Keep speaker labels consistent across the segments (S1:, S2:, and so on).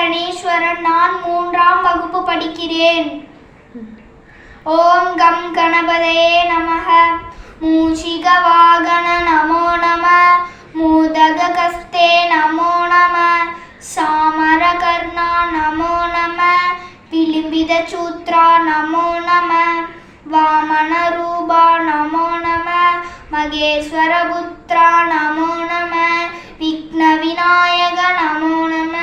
S1: பரணேஸ்வரன். நான் 3ஆம் வகுப்பு படிக்கிறேன். ஓம் கம் கணபதயே நமः. மூஷிக வாகன நமோ நமः. மூதகஸ்தே நமோ நமः. சாமரகர்ணா நமோ நமः. விளிம்பித சூத்ரா நமோ நமः. வாமன ரூபா நமோ நமः. மகேஸ்வர புத்ரா நமோ நமः. விக்ன விநாயக நமோ நமः.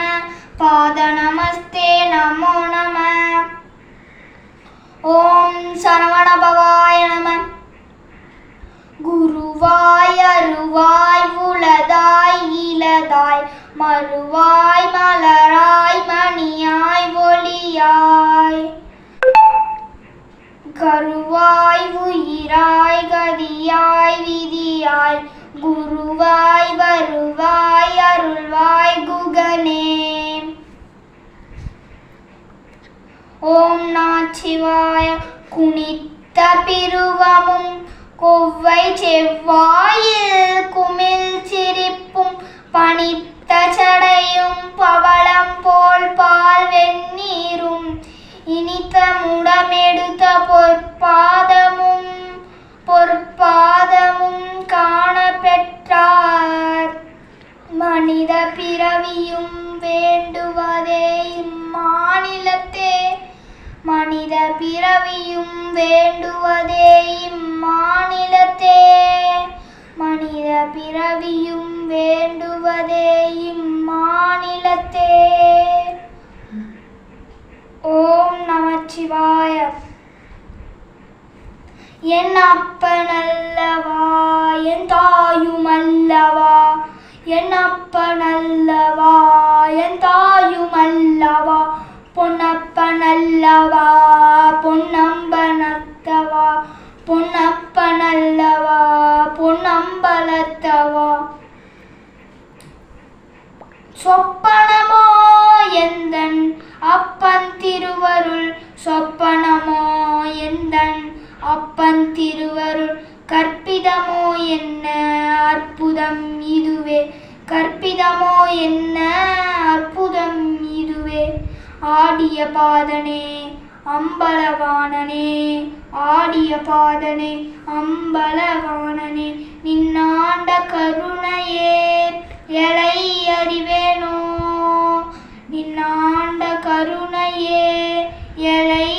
S1: பாத நமஸ்தே நமோ நமः. ஓம் சரவண பவாய நமः. குருவாய் அருவாய் உளதாய் இலதாய் மறுவாய் மலராய் மணியாய் ஒளியாய் கருவாய் உயிராய் கதியாய் விதியாய் குருவாய் வருவாய் அருள்வாய் குகனே. ஓம் நமச்சிவாய. குனித்த பிருவமும் கொவ்வை செவ்வாயில் குமிழ் சிரிப்பும் பனித்த சடையும் பவளம் போல் பால் வெந்நீரும் இனித்த முடமெடுத்த பொற்பாதமும் காண பெற்றார். மனித பிறவியும் வேண்டுவதே இம்மாநிலத்தே. மனித பிறவியும் வேண்டுவதே இம்மாநிலத்தே. மனித பிறவியும் வேண்டுவதே இம்மாநிலத்தே. ஓம் நமச்சிவாய. என் அப்பனல்லவா என் தாயுமல்லவா. என் அப்பனல்லவா என் தாயுமல்லவா. பொன்னப்பனல்லவா பொன்னம்பனத்தவா. பொன்னப்பனல்லவா பொன்னம்பலத்தவா. சொப்பனமோ எந்தன் அப்பன் திருவருள். சொப்பனமோ எந்தன் அப்பன் திருவருள். கற்பிதமோ என்ன அற்புதம் இதுவே. கற்பிதமோ என்ன அற்புதம் இதுவே. ஆடிய பாதனே அம்பலவாணனே. ஆடிய பாதனே அம்பலவாணனே. நின்னாண்ட கருணையே எலை அறிவேனோ. நின்னாண்ட கருணையே எலை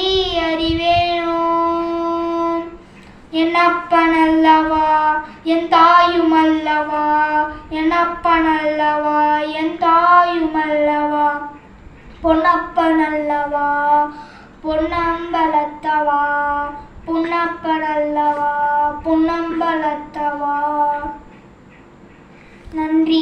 S1: அறிவேனோ. என் அப்பனல்லவா என் தாயுமல்லவா. என் அப்பனல்லவா என் தாயுமல்லவா. பொன்னப்பனல்லவா பொன்னம்பலத்தவா. பொன்னப்பனல்லவா பொன்னம்பலத்தவா. நன்றி.